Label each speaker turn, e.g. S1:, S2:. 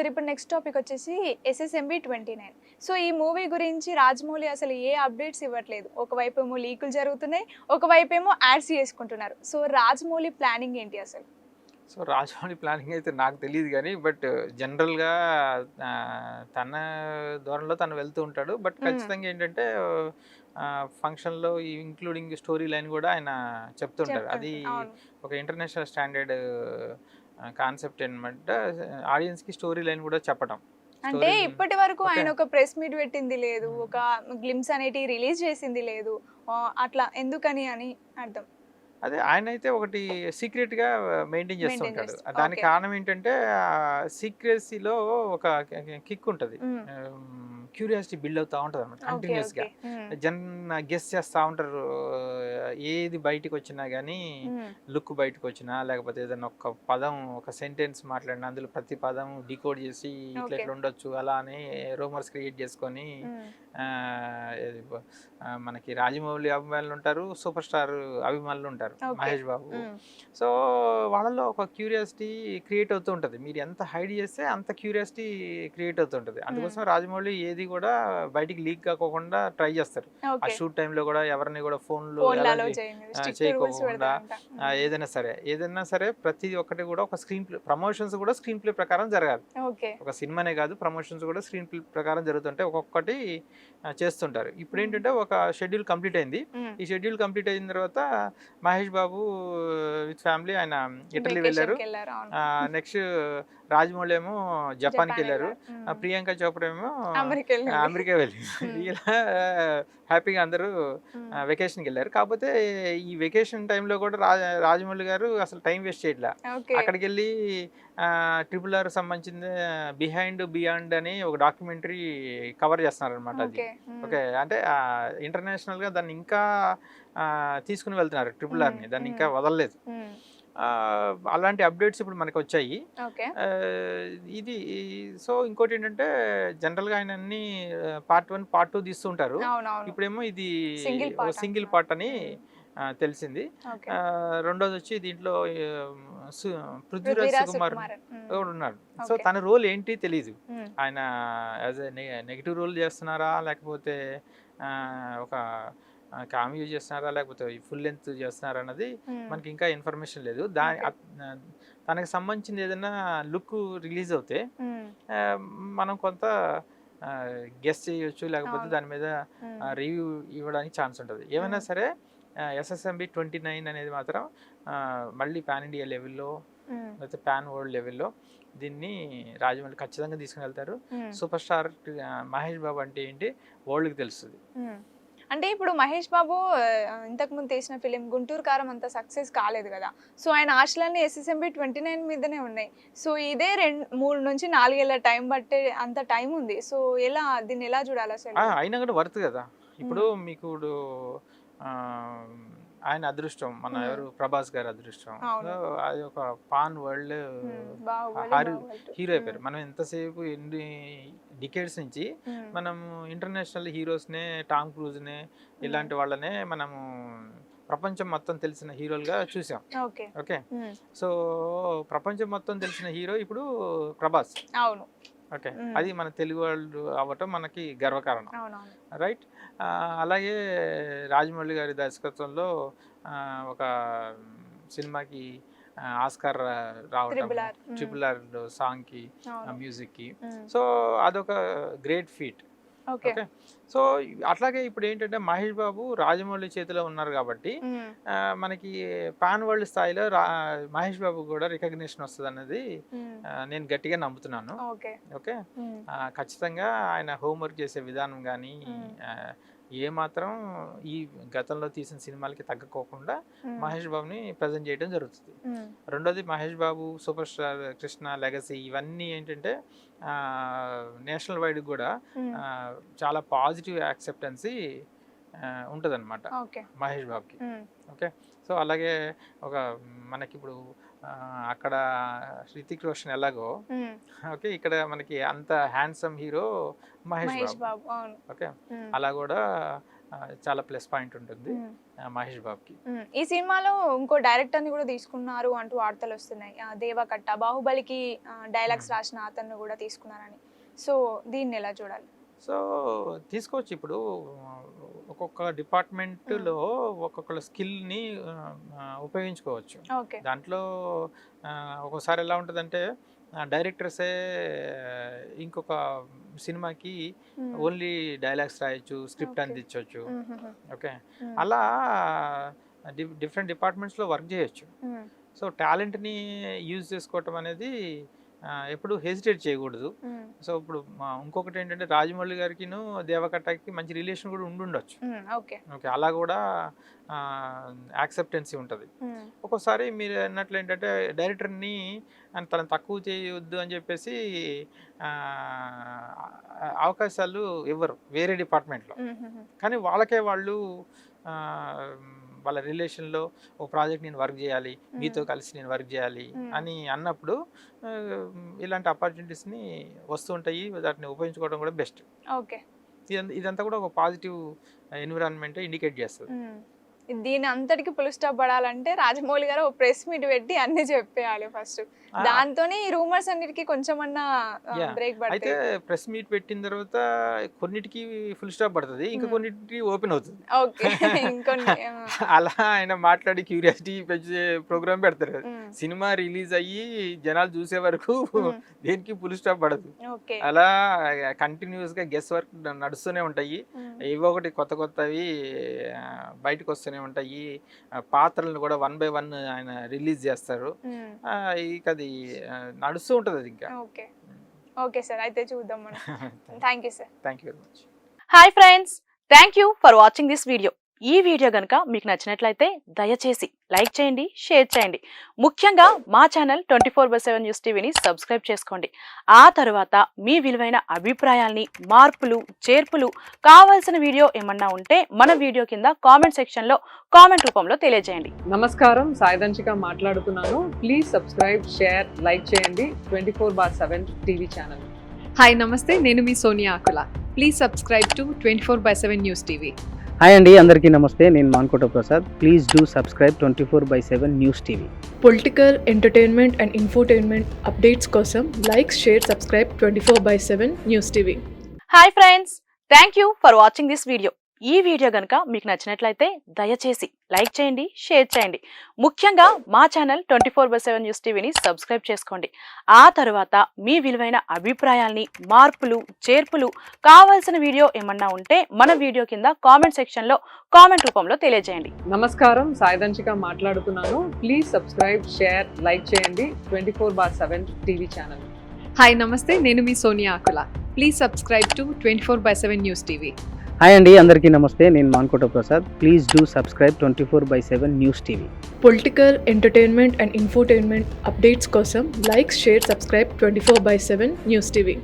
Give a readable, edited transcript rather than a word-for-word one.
S1: సరే ఇప్పుడు next topic వచ్చేసి ఎస్ఎస్ఎంబి 29. సో ఈ మూవీ గురించి రాజమౌళి అసలు ఏ అప్డేట్స్ ఇవ్వట్లేదు. ఒకవైపు ఏమో లీకులు జరుగుతున్నాయి, ఒకవైపు ఏమో యాడ్స్ చేసుకుంటున్నారు. సో రాజమౌళి ప్లానింగ్ ఏంటి అసలు?
S2: సో రాజమౌళి ప్లానింగ్ అయితే నాకు తెలియదు కానీ బట్ జనరల్గా తన ధోరణిలో తను వెళ్తూ ఉంటాడు. బట్ ఖచ్చితంగా ఏంటంటే ఫంక్షన్లో ఇంక్లూడింగ్ స్టోరీ లైన్ కూడా ఆయన చెప్తుంటారు. అది
S1: అవును.
S2: ఒక ఇంటర్నేషనల్ స్టాండర్డ్ కాన్సెప్ట్ అనమాట. ఆడియన్స్కి స్టోరీ లైన్ కూడా చెప్పడం.
S1: అంటే
S2: స్టోరీ
S1: ఇప్పటి వరకు
S2: ఓకే.
S1: ఆయన ఒక ప్రెస్ మీట్ పెట్టింది లేదు, ఒక గ్లిమ్స్ అనేటి రిలీజ్ చేసింది లేదు. అట్లా ఎందుకని అని అర్థం.
S2: అదే ఆయనైతే ఒకటి సీక్రెట్‌గా మెయింటైన్ చేస్తూ
S1: మెయింటైన్
S2: ఉంటాడు.
S1: చేస్తారు.
S2: దానికి
S1: ఓకే.
S2: కారణం ఏంటంటే సీక్రెసీలో ఒక కిక్ ఉంటది.
S1: హ్మ్.
S2: క్యూరియాసిటీ బిల్డ్ అవుతా ఉంటదన్నమాట
S1: ఓకే.
S2: కంటిన్యూయస్‌గా.
S1: ఓకే. హ్మ్.
S2: గెస్ చేస్తా ఉంటారు. ఏది బయటికొచ్చినా గానీ,
S1: హ్మ్.
S2: లుక్ బయటకొచ్చినా, లేకపోతే ఏదైనా ఒక పదం, ఒక సెంటెన్స్ మాట్లాడినా అందులో ప్రతి పదం డీకోడ్ చేసి ఇట్లా
S1: ఓకే.
S2: ఇట్లా ఉండొచ్చు అలా అని రూమర్స్ క్రియేట్ చేసుకొని
S1: హ్మ్.
S2: ఏది మనకి రాజమౌళి అభిమానులు ఉంటారు, సూపర్ స్టార్ అభిమానులు ఉంటారు,
S1: ఓకే.
S2: మహేష్ బాబు.
S1: హ్మ్.
S2: సో వాళ్ళలో ఒక క్యూరియాసిటీ క్రియేట్ అవుతూ ఉంటుంది. మీరు ఎంత హైడ్ చేస్తే అంత క్యూరియాసిటీ క్రియేట్ అవుతూ ఉంటుంది.
S1: హ్మ్.
S2: అందుకోసం రాజమౌళి ఏది కూడా బయటికి లీక్ కాకోకుండా ట్రై చేస్తారు. ఆ
S1: ఓకే.
S2: షూట్ టైంలో కూడా ఎవరిని కూడా ఫోన్లు
S1: ఫోన్‌లో
S2: అలౌ
S1: అలో చేయను. స్ట్రిక్ట్ రూల్స్
S2: చేయకోకుండా
S1: పెడతారంట. హ్మ్.
S2: ఏదైనా సరే ప్రతి ఒక్కటి కూడా ఒక స్క్రీన్ ప్లే ప్రమోషన్స్ కూడా స్క్రీన్ ప్లే ప్రకారం జరగాలి.
S1: ఓకే.
S2: ఒక సినిమానే కాదు, ప్రమోషన్స్ కూడా స్క్రీన్ ప్లే ప్రకారం జరుగుతుంటాయి. ఒక్కొక్కటి చేస్తుంటారు.
S1: హ్మ్.
S2: ఇప్పుడేంటంటే ఒక షెడ్యూల్ కంప్లీట్ అయింది.
S1: హ్మ్.
S2: ఈ షెడ్యూల్ కంప్లీట్ అయిన తర్వాత మహేష్ బాబు విత్ ఫ్యామిలీ ఆయన ఇటలీ వెళ్ళారు.
S1: వెకేషన్‌కెళ్లారు. అవును.
S2: నెక్స్ట్ రాజమౌళి ఏమో జపాన్‌కి
S1: జపాన్
S2: వెళ్ళారు.
S1: ఎళ్లారు. హ్మ్.
S2: ప్రియాంక చోప్రా ఏమో
S1: అమెరికా ఎళ్ళింది.
S2: అమెరికా వెళ్ళింది.
S1: హ్మ్.
S2: ఇలా హ్యాపీగా అందరూ
S1: హ్మ్.
S2: వెకేషన్‌కి వెళ్ళారు. కాకపోతే ఈ వెకేషన్ టైంలో కూడా రాజమౌళి గారు అసలు టైం వేస్ట్ చేయట్లా.
S1: ఓకే.
S2: అక్కడికెళ్ళి 'ట్రిపుల్ ఆర్'కి సంబంధించింది 'బిహైండ్ బియాండ్' అని ఒక డాక్యుమెంటరీ కవర్ చేస్తున్నారనమాట అది.
S1: ఓకే. హ్మ్.
S2: ఓకే. అంటే ఇంటర్నేషనల్‌గా దాన్ని ఇంకా తీసుకొని వెళ్తున్నారు 'ట్రిపుల్
S1: హ్మ్.
S2: ఆర్'ని. దాన్ని ఇంకా
S1: హ్మ్.
S2: వదలలేదు.
S1: హ్మ్.
S2: అలాంటి అప్డేట్స్ ఇప్పుడు మనకొచ్చాయి.
S1: ఓకే.
S2: ఆహ్, ఇది సో ఇంకోటేంటంటే జనరల్‌గా ఆయన అన్నీ పార్ట్ 1, పార్ట్ 2 తీస్తూ ఉంటారు.
S1: అవునవును.
S2: ఇప్పుడేమో ఇది
S1: సింగిల్
S2: ఓ
S1: పార్ట్
S2: సింగిల్
S1: అంటున్నారు.
S2: పార్ట్ అని
S1: హ్మ్.
S2: తెలిసింది.
S1: ఓకే.
S2: రెండోదొచ్చి దీంట్లో సు 'పృథ్వీరాజ్
S1: 'పృథ్వీరాజ్
S2: సుకుమార్'
S1: సుకుమారన్'. హ్మ్.
S2: కూడా ఉన్నాడు. So
S1: okay.
S2: తన రోల్ ఏంటి తెలీదు.
S1: హ్మ్.
S2: ఆయన యాస్ ఎ నెగెటివ్ రోల్ చేస్తున్నారా? లేకపోతే ఒక కామియో చేస్తున్నారా? లేకపోతే ఫుల్ లెంగ్త్ చేస్తున్నారా? అన్నది
S1: హ్మ్.
S2: మనకి ఇంకా ఇన్ఫర్మేషన్ లేదు.
S1: ఓకే.
S2: తనకి సంబంధించింది ఏదైనా లుక్ రిలీజ్ అవుతే
S1: హ్మ్.
S2: ఆహ్, మనం కొంత గెస్ చేయొచ్చు. లేకపోతే
S1: అవును.
S2: దాని మీద
S1: హ్మ్.
S2: రివ్యూ ఇవ్వడానికి ఛాన్స్ ఉంటది. ఏమైనా
S1: హ్మ్.
S2: సరే ఎస్ఎస్ఎంబి 29 అనేది మాత్రం మళ్ళీ పాన్ ఇండియా లెవెల్‌లో
S1: హ్మ్.
S2: లేకపోతే పాన్ వరల్డ్ లెవెల్‌లో దీన్ని రాజమౌళి ఖచ్చితంగా తీసుకొనెళ్తారు.
S1: హ్మ్.
S2: సూపర్ స్టార్ మహేష్ బాబు అంటే ఏంటి వరల్డ్‌కి తెలుస్తది.
S1: హ్మ్. అంటే ఇప్పుడు 'మహేష్ బాబు' ఇంతకుముందు తీసిన ఫిల్మ్ 'గుంటూరు కారం' అంత సక్సెస్ కాలేదు గదా! సో, ఆయన ఆశలన్నీ ఎస్ఎస్ఎంబి 29 మీదనే ఉన్నాయి. సో, ఇదే 3-4 ఏళ్ల టైం బట్టే అంత టైం ఉంది. సో, దీన్నెలా జూడాలసలు?
S2: అయినా కూడా వర్త్ కదా! ఇప్పుడు
S1: హ్మ్.
S2: మీకు ఆహ్, ఆయన అదృష్టం. మన
S1: హ్మ్.
S2: ఎవరు 'ప్రభాస్' గారి అదృష్టం. సో,
S1: అవును.
S2: అది ఒక పాన్ వరల్డ్
S1: హ్మ్. 'బాహుబలి',
S2: హారు
S1: 'బాహుబలి 2'.
S2: హీరో
S1: హ్మ్.
S2: అయిపోయారు. మనం ఎంతసేపు ఎన్ని డికేడ్స్ నుంచి
S1: హ్మ్.
S2: మనం ఇంటర్నేషనల్ హీరోస్‌నే 'టామ్ క్రూజ్‌నే'
S1: హ్మ్.
S2: ఇలాంటి వాళ్ళనే మనము ప్రపంచం మొత్తం తెలిసిన హీరోలుగా చూసాం.
S1: ఓకే.
S2: ఓకే.
S1: హ్మ్.
S2: సో, ప్రపంచం మొత్తం తెలిసిన హీరో ఇప్పుడు 'ప్రభాస్.'
S1: అవును.
S2: ఓకే.
S1: హ్మ్.
S2: అది మన తెలుగు వాళ్ళు అవ్వటం మనకి గర్వకారణం.
S1: అవునవును.
S2: రైట్. అలాగే రాజమౌళి గారి దర్శకత్వంలో ఒక సినిమాకి ఆస్కార్
S1: త్రిబుల్
S2: రావటము,
S1: ఆర్. హ్మ్.
S2: 'ట్రిపుల్ ఆర్' సాంగ్‌కి,
S1: అవును.
S2: మ్యూజిక్‌కి.
S1: హ్మ్.
S2: సో, అదొక great feet.
S1: Okay.
S2: Okay. So, అట్లాగే ఇప్పుడేంటంటే మహేష్ బాబు రాజమౌళి చేతిలో ఉన్నారు గాబట్టి
S1: హ్మ్.
S2: మనకి పాన్ వరల్డ్ స్థాయిలో మహేష్ బాబుకి గూడా రికగ్నిషన్ వస్తదన్నది
S1: హ్మ్.
S2: నేను గట్టిగా నమ్ముతున్నాను.
S1: ఓకే.
S2: ఓకే.
S1: హ్మ్.
S2: ఖచ్చితంగా ఆయన హోంవర్క్ చేసే విధానం గానీ,
S1: హ్మ్.
S2: ఆహ్, ఏమాత్రం ఈ గతంలో తీసిన సినిమాలకి తగ్గకోకుండా
S1: హ్మ్.
S2: మహేష్ బాబుని ప్రెజెంట్ చేయడం జరుగుతది.
S1: హ్మ్.
S2: రెండోది Mahesh Babu, super star 'Krishna', 'legacy' ఇవన్నీ ఏంటంటే నేషనల్ వైడ్‌గా గూడా
S1: హ్మ్.
S2: ఆహ్, చాలా పాజిటివ్ యాక్సెప్టెన్సీ ఉంటదనమాట
S1: ఓకే.
S2: మహేష్ బాబుకి.
S1: హ్మ్.
S2: ఓకే. సో, అలాగే ఒక మనకిప్పుడు అక్కడ 'హృతిక్ రోషన్' ఎలాగో
S1: హ్మ్.
S2: ఓకే. ఇక్కడ మనకి అంత హ్యాండ్సమ్ హీరో మహేష్
S1: 'మహేష్
S2: బాబు.
S1: బాబు'. అవును.
S2: ఓకే.
S1: హ్మ్.
S2: అలా గూడా చాలా ప్లస్ పాయింట్ ఉంటుంది మహేష్ బాబుకి.
S1: ఈ సినిమాలో ఇంకో డైరెక్టర్ ని కూడా తీసుకున్నారు అంటూ వార్తలు వస్తున్నాయి. దేవకట్ట బాహుబలికి డైలాగ్స్ రాసిన అతన్ని కూడా తీసుకున్నారని. సో దీన్ని ఎలా చూడాలి?
S2: సో తీసుకోవచ్చు. ఇప్పుడు ఒక్కొక్క డిపార్ట్మెంట్లో ఒక్కొక్కళ్ళ స్కిల్ని ఉపయోగించుకోవచ్చు.
S1: ఓకే.
S2: దాంట్లో ఒక్కోసారి ఎలా ఉంటుందంటే డైరెక్టర్సే ఇంకొక సినిమాకి ఓన్లీ డైలాగ్స్ రాయొచ్చు, స్క్రిప్ట్ అందించవచ్చు. ఓకే, అలా డిఫరెంట్ డిపార్ట్మెంట్స్లో వర్క్ చేయొచ్చు. సో టాలెంట్ని యూజ్ చేసుకోవటం అనేది ఎప్పుడు హెసిటేట్ చేయకూడదు. సో ఇప్పుడు ఇంకొకటి ఏంటంటే రాజమౌళి గారికిను దేవకట్టకి మంచి రిలేషన్ కూడా ఉండొచ్చు. ఓకే, అలా కూడా యాక్సెప్టెన్సీ ఉంటుంది. ఒక్కోసారి మీరు అన్నట్లు ఏంటంటే డైరెక్టర్ని తను తక్కువ చేయవద్దు అని చెప్పేసి అవకాశాలు ఇవ్వరు వేరే డిపార్ట్మెంట్లో. కానీ వాళ్ళకే వాళ్ళు వాళ్ళ రిలేషన్లో ఓ ప్రాజెక్ట్ నేను వర్క్ చేయాలి, మీతో కలిసి నేను వర్క్ చేయాలి అని అన్నప్పుడు ఇలాంటి ఆపర్చునిటీస్ని వస్తుంటాయి. వాటిని ఉపయోగించుకోవడం కూడా బెస్ట్.
S1: ఓకే,
S2: ఇదంతా కూడా ఒక పాజిటివ్ ఎన్విరాన్మెంట్ ఇండికేట్ చేస్తుంది.
S1: దీని అంతటికి పుల్ స్టాప్ పడాలంటే రాజమౌళి గారు ఒక ప్రెస్ మీట్ పెట్టి అన్ని చెప్పేయాలి ఫస్ట్. దాంతోనే ఈ రూమర్స్ అన్నిటికీ కొంచెమన్నా బ్రేక్ పడుతుంది.
S2: అయితే ప్రెస్ మీట్ పెట్టిన తర్వాత కొన్నిటికి ఫుల్ స్టాప్ పడుతుంది, ఇంకా కొన్నిటికి ఓపెన్ అవుతుంది.
S1: ఓకే, ఇంకొన్ని
S2: అలా ఆయన మాట్లాడి క్యూరియాసిటీ పెంచే ప్రోగ్రామ్ పెడతారు. సినిమా రిలీజ్ అయ్యి జనాలు చూసే వరకు దేనికి ఫుల్ స్టాప్ పడదు. అలా కంటిన్యూస్ గా గెస్ వర్క్ నడుస్తూనే ఉంటాయి. ఏవో ఒకటి కొత్త కొత్తవి బయటకు వస్తూనే ఉంటాయి. పాత్రలను కూడా 1 by 1 ఆయన రిలీజ్ చేస్తారు. ఇక అది నడుస్తూ ఉంటుంది అది ఇంకా.
S1: ఓకే, ఓకే సార్, అయితే చూద్దాం మనం. Thank you sir.
S2: Thank you very much.
S3: Hi friends, thank you for watching this video. ఈ వీడియో కనుక మీకు నచ్చినట్లయితే దయచేసి లైక్ చేయండి, షేర్ చేయండి. ముఖ్యంగా మా ఛానల్ 24/7 న్యూస్ టీవీని సబ్స్క్రైబ్ చేసుకోండి. ఆ తర్వాత మీ విలువైన అభిప్రాయాల్ని, మార్పులు, చేర్పులు, కావాల్సిన వీడియో ఏమన్నా ఉంటే మన వీడియో కింద కామెంట్ సెక్షన్లో కామెంట్ రూపంలో తెలియజేయండి.
S4: నమస్కారం, సాయిదంచిక మాట్లాడుతున్నాను. ప్లీజ్ సబ్స్క్రైబ్, షేర్, లైక్ చేయండి 24/7 టీవీ ఛానల్.
S5: హాయ్ నమస్తే, నేను మీ Sonia Akula. Please subscribe to 24/7 news TV.
S6: Hi అండి, అందరికీ నమస్తే. నేను Mankota Prasad. Please do subscribe 24/7 news TV.
S7: Political, entertainment and infotainment updates కోసం like, share, subscribe 24/7 news TV.
S3: Hi friends, thank you for watching this video. ఈ video కనుక మీకు నచ్చినట్లయితే దయచేసి లైక్ చేయండి, షేర్ చేయండి. ముఖ్యంగా మా ఛానల్ 24/7 న్యూస్ టీవీని సబ్స్క్రైబ్ చేసుకోండి. ఆ తర్వాత మీ విలువైన అభిప్రాయాల్ని, మార్పులు, చేర్పులు, కావాల్సిన వీడియో ఏమన్నా ఉంటే మన వీడియో కింద కామెంట్ సెక్షన్లో కామెంట్ రూపంలో తెలియజేయండి.
S4: నమస్కారం, సాయిదంచిక మాట్లాడుతున్నాను. ప్లీజ్ సబ్స్క్రైబ్, షేర్, లైక్ చేయండి 24/7 టీవీ ఛానల్.
S5: హాయ్ నమస్తే, నేను మీ Sonia Akula. Please subscribe to 24/7 news TV.
S6: Hi అండి, అందరికీ నమస్తే. నేను Mankota Prasad. Please do subscribe 24/7 news TV.
S7: Political, entertainment and infotainment updates కోసం like, share, subscribe 24/7 news TV.